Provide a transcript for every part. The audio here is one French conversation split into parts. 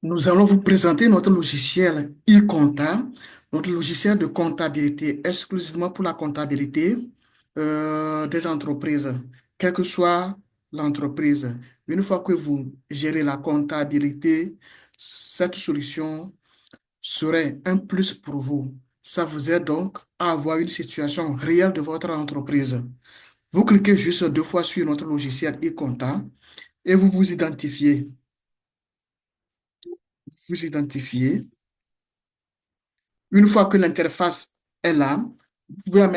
Nous allons vous présenter notre logiciel e-compta, notre logiciel de comptabilité exclusivement pour la comptabilité des entreprises, quelle que soit l'entreprise. Une fois que vous gérez la comptabilité, cette solution serait un plus pour vous. Ça vous aide donc à avoir une situation réelle de votre entreprise. Vous cliquez juste deux fois sur notre logiciel e-compta et vous vous identifiez. Vous identifiez. Une fois que l'interface est là, vous pouvez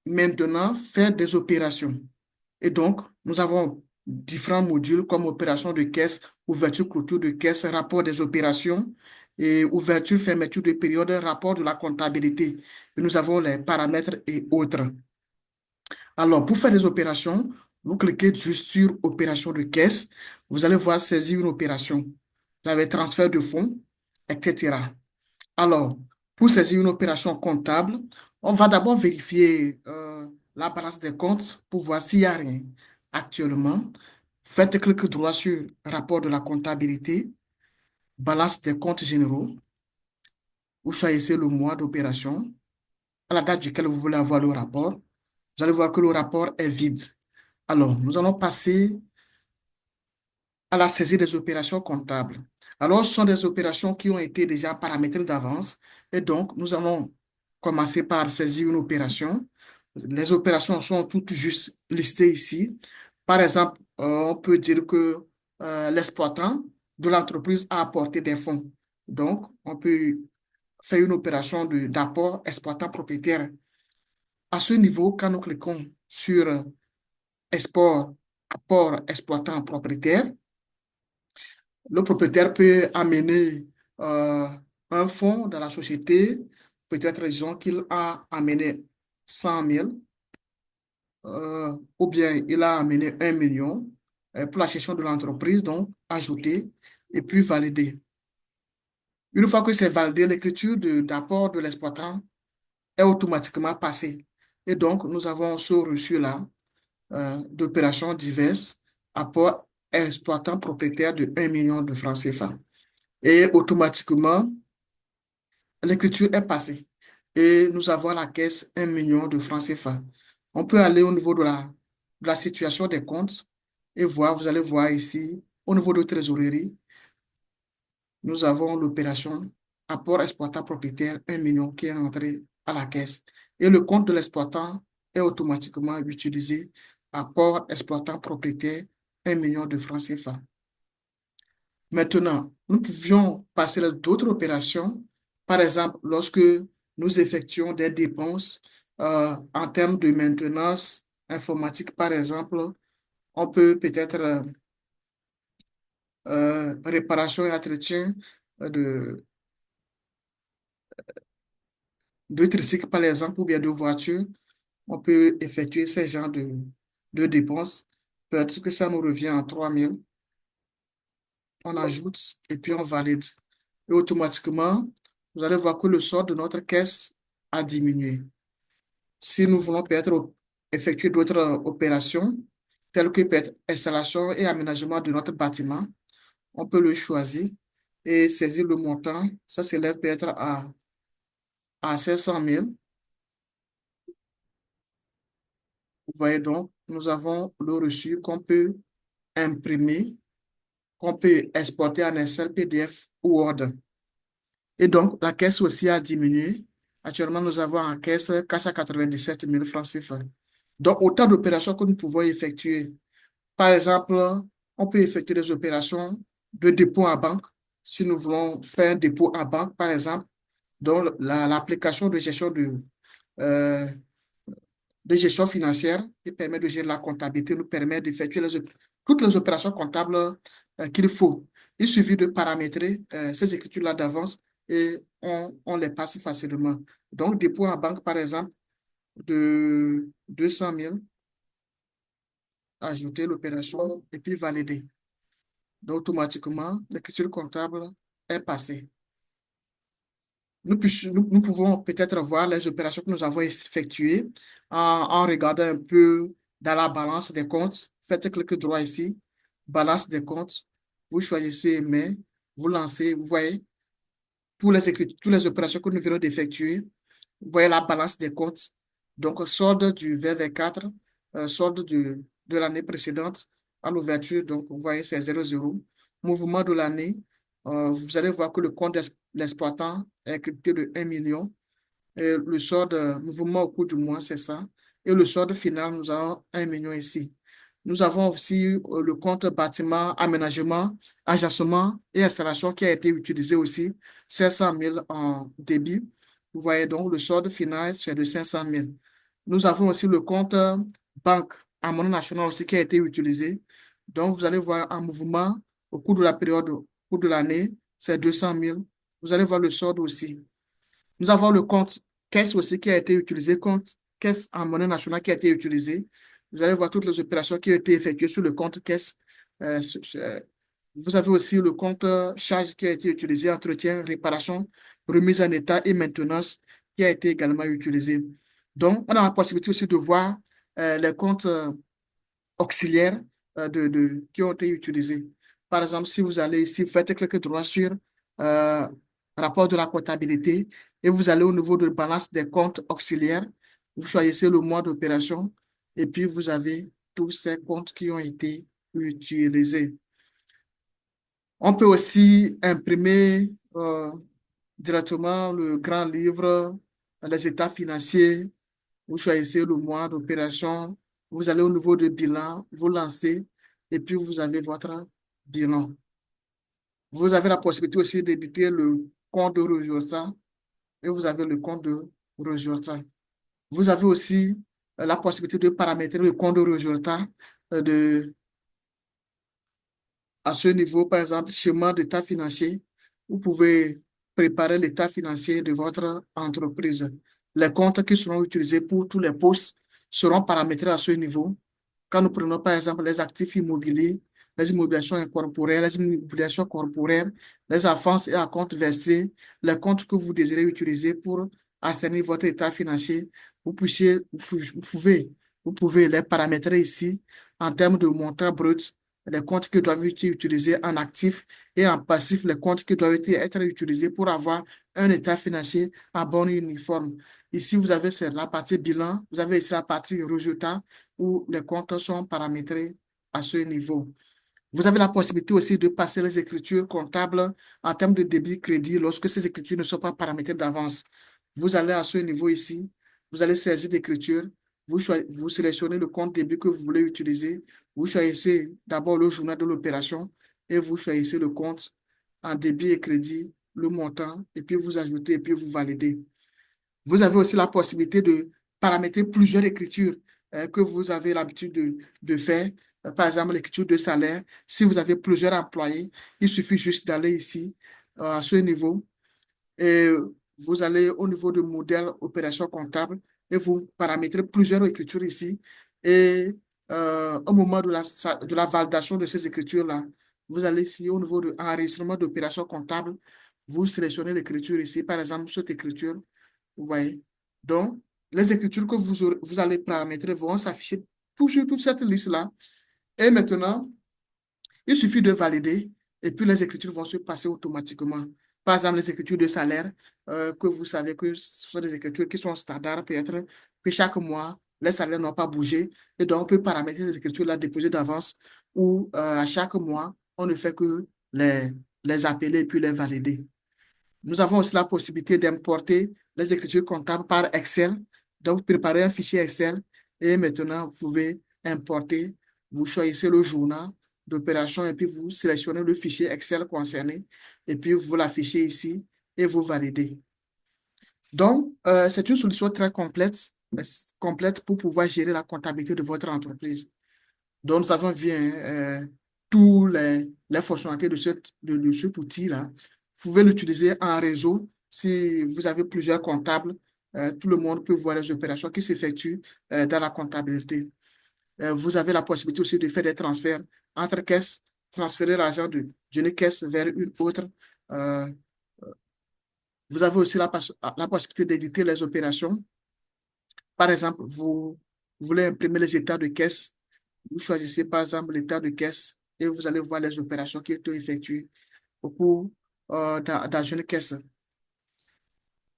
maintenant faire des opérations. Et donc, nous avons différents modules comme opération de caisse, ouverture, clôture de caisse, rapport des opérations et ouverture, fermeture de période, rapport de la comptabilité. Et nous avons les paramètres et autres. Alors, pour faire des opérations, vous cliquez juste sur opération de caisse. Vous allez voir saisir une opération. Vous avez transfert de fonds, etc. Alors, pour saisir une opération comptable, on va d'abord vérifier la balance des comptes pour voir s'il n'y a rien actuellement. Faites clic droit sur rapport de la comptabilité, balance des comptes généraux. Vous choisissez le mois d'opération, à la date duquel vous voulez avoir le rapport. Vous allez voir que le rapport est vide. Alors, nous allons passer à la saisie des opérations comptables. Alors, ce sont des opérations qui ont été déjà paramétrées d'avance et donc nous allons commencer par saisir une opération. Les opérations sont toutes juste listées ici. Par exemple, on peut dire que l'exploitant de l'entreprise a apporté des fonds. Donc, on peut faire une opération d'apport exploitant propriétaire. À ce niveau, quand nous cliquons sur export, apport exploitant propriétaire, le propriétaire peut amener euh, un fonds dans la société. Peut-être, disons qu'il a amené 100 000 ou bien il a amené 1 million pour la gestion de l'entreprise, donc ajouter et puis valider. Une fois que c'est validé, l'écriture d'apport de l'exploitant est automatiquement passée. Et donc, nous avons ce reçu-là d'opérations diverses, apport exploitant propriétaire de 1 million de francs CFA. Et automatiquement, l'écriture est passée et nous avons à la caisse 1 million de francs CFA. On peut aller au niveau de la situation des comptes et voir, vous allez voir ici, au niveau de trésorerie, nous avons l'opération apport exploitant propriétaire 1 million qui est entré à la caisse. Et le compte de l'exploitant est automatiquement utilisé, apport exploitant propriétaire 1 million de francs CFA. Maintenant, nous pouvions passer à d'autres opérations. Par exemple, lorsque nous effectuons des dépenses en termes de maintenance informatique, par exemple, on peut peut-être réparation et entretien de, de tricycles, par exemple, ou bien de voitures. On peut effectuer ces genres de dépenses. Peut-être que ça nous revient en 3 000. On ajoute et puis on valide. Et automatiquement, vous allez voir que le solde de notre caisse a diminué. Si nous voulons peut-être effectuer d'autres opérations, telles que peut-être installation et aménagement de notre bâtiment, on peut le choisir et saisir le montant. Ça s'élève peut-être à 500 000. Vous voyez donc, nous avons le reçu qu'on peut imprimer, qu'on peut exporter en Excel, PDF ou Word. Et donc, la caisse aussi a diminué. Actuellement, nous avons en caisse 497 000 francs CFA. Donc, autant d'opérations que nous pouvons effectuer. Par exemple, on peut effectuer des opérations de dépôt à banque. Si nous voulons faire un dépôt à banque, par exemple, donc l'application euh, de gestion financière qui permet de gérer la comptabilité nous permet d'effectuer toutes les opérations comptables qu'il faut. Il suffit de paramétrer ces écritures-là d'avance et on les passe facilement. Donc, dépôt à banque, par exemple, de 200 000, ajouter l'opération et puis valider. Donc, automatiquement, l'écriture comptable est passée. Nous pouvons peut-être voir les opérations que nous avons effectuées en regardant un peu dans la balance des comptes. Faites clic droit ici, balance des comptes. Vous choisissez mai. vous lancez, vous voyez toutes les opérations que nous venons d'effectuer. Vous voyez la balance des comptes. Donc, solde du VV4, solde de l'année précédente à l'ouverture. Donc, vous voyez, c'est 0,0. Mouvement de l'année, vous allez voir que le compte de l'exploitant est crypté de 1 million. Et le solde, mouvement au cours du mois, c'est ça. Et le solde final, nous avons 1 million ici. Nous avons aussi le compte bâtiment, aménagement, agencement et installation qui a été utilisé aussi, 500 000 en débit. Vous voyez donc le solde final, c'est de 500 000. Nous avons aussi le compte banque en monnaie nationale aussi qui a été utilisé. Donc, vous allez voir un mouvement au cours de la période, au cours de l'année, c'est 200 000. Vous allez voir le solde aussi. Nous avons le compte caisse aussi qui a été utilisé, compte caisse en monnaie nationale qui a été utilisé. Vous allez voir toutes les opérations qui ont été effectuées sur le compte caisse. Vous avez aussi le compte charge qui a été utilisé, entretien, réparation, remise en état et maintenance qui a été également utilisé. Donc, on a la possibilité aussi de voir les comptes auxiliaires qui ont été utilisés. Par exemple, si vous allez ici, vous faites quelques droits sur euh, rapport de la comptabilité et vous allez au niveau de balance des comptes auxiliaires, vous choisissez le mois d'opération et puis vous avez tous ces comptes qui ont été utilisés. On peut aussi imprimer directement le grand livre, les états financiers. Vous choisissez le mois d'opération, vous allez au niveau de bilan, vous lancez et puis vous avez votre bilan. Vous avez la possibilité aussi d'éditer le compte de résultat et vous avez le compte de résultat. Vous avez aussi la possibilité de paramétrer le compte de résultat de à ce niveau, par exemple, schéma d'état financier, vous pouvez préparer l'état financier de votre entreprise. Les comptes qui seront utilisés pour tous les postes seront paramétrés à ce niveau. Quand nous prenons, par exemple, les actifs immobiliers, les immobilisations incorporelles, les immobilisations corporelles, les avances et à compte versés, les comptes que vous désirez utiliser pour assainir votre état financier, vous pouvez les paramétrer ici en termes de montant brut, les comptes qui doivent être utilisés en actif et en passif, les comptes qui doivent être utilisés pour avoir un état financier à bon et uniforme. Ici, vous avez la partie bilan, vous avez ici la partie résultat où les comptes sont paramétrés à ce niveau. Vous avez la possibilité aussi de passer les écritures comptables en termes de débit crédit lorsque ces écritures ne sont pas paramétrées d'avance. Vous allez à ce niveau ici, vous allez saisir l'écriture, vous sélectionnez le compte débit que vous voulez utiliser, vous choisissez d'abord le journal de l'opération et vous choisissez le compte en débit et crédit, le montant, et puis vous ajoutez et puis vous validez. Vous avez aussi la possibilité de paramétrer plusieurs écritures que vous avez l'habitude de faire. Par exemple, l'écriture de salaire. Si vous avez plusieurs employés, il suffit juste d'aller ici, à ce niveau, et vous allez au niveau de modèle opération comptable et vous paramétrez plusieurs écritures ici. Et au moment de la validation de ces écritures-là, vous allez ici au niveau de enregistrement d'opération comptable, vous sélectionnez l'écriture ici, par exemple, cette écriture, vous voyez. Donc, les écritures que vous allez paramétrer vont s'afficher toujours toute cette liste-là. Et maintenant, il suffit de valider et puis les écritures vont se passer automatiquement. Par exemple, les écritures de salaire, que vous savez que ce sont des écritures qui sont standards, peut-être que chaque mois, les salaires n'ont pas bougé. Et donc, on peut paramétrer ces écritures-là déposées d'avance ou à chaque mois, on ne fait que les appeler et puis les valider. Nous avons aussi la possibilité d'importer les écritures comptables par Excel. Donc, vous préparez un fichier Excel et maintenant, vous pouvez importer. Vous choisissez le journal d'opération et puis vous sélectionnez le fichier Excel concerné et puis vous l'affichez ici et vous validez. Donc, c'est une solution très complète pour pouvoir gérer la comptabilité de votre entreprise. Donc, nous avons vu tous les fonctionnalités de cet outil-là. Vous pouvez l'utiliser en réseau. Si vous avez plusieurs comptables, tout le monde peut voir les opérations qui s'effectuent dans la comptabilité. Vous avez la possibilité aussi de faire des transferts entre caisses, transférer l'argent d'une caisse vers une autre. Euh, vous avez aussi la possibilité d'éditer les opérations. Par exemple, vous voulez imprimer les états de caisse. Vous choisissez par exemple l'état de caisse et vous allez voir les opérations qui ont été effectuées. au cours dans une caisse.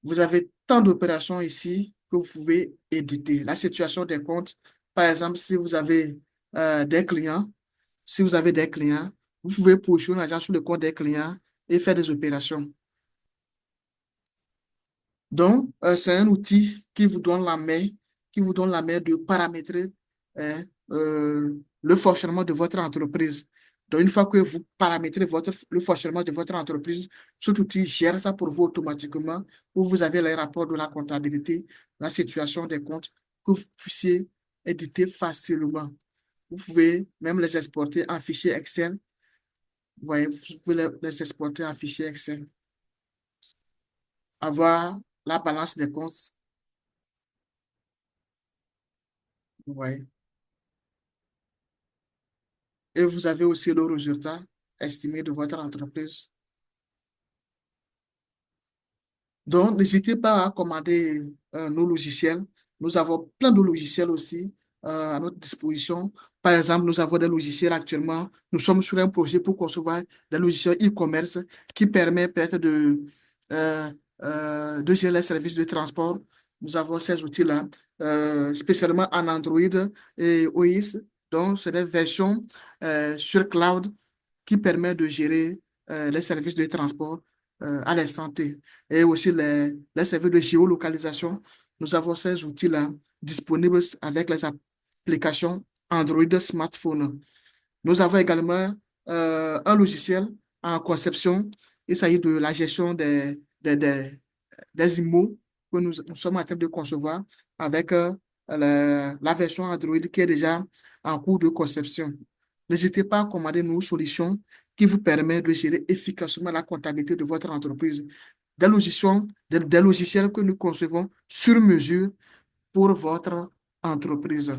Vous avez tant d'opérations ici que vous pouvez éditer. La situation des comptes, par exemple, si vous avez des clients, si vous avez des clients, vous pouvez poursuivre l'argent sur le compte des clients et faire des opérations. Donc, c'est un outil qui vous donne la main de paramétrer hein, le fonctionnement de votre entreprise. Donc, une fois que vous paramétrez le fonctionnement de votre entreprise, cet outil gère ça pour vous automatiquement, où vous avez les rapports de la comptabilité, la situation des comptes, que vous puissiez éditer facilement. Vous pouvez même les exporter en fichier Excel. Vous voyez, vous pouvez les exporter en fichier Excel. Avoir la balance des comptes. Ouais. Et vous avez aussi le résultat estimé de votre entreprise. Donc, n'hésitez pas à commander nos logiciels. Nous avons plein de logiciels aussi à notre disposition. Par exemple, nous avons des logiciels actuellement. Nous sommes sur un projet pour concevoir des logiciels e-commerce qui permettent peut-être euh, de gérer les services de transport. Nous avons ces outils-là, spécialement en Android et iOS. Donc, c'est des versions sur cloud qui permettent de gérer les services de transport à l'instant T et aussi les services de géolocalisation. Nous avons ces outils-là disponibles avec les applications Android smartphone. Nous avons également un logiciel en conception. Il s'agit de la gestion des IMO que nous sommes en train de concevoir avec la version Android qui est déjà en cours de conception. N'hésitez pas à commander nos solutions qui vous permettent de gérer efficacement la comptabilité de votre entreprise. Des logiciels que nous concevons sur mesure pour votre entreprise.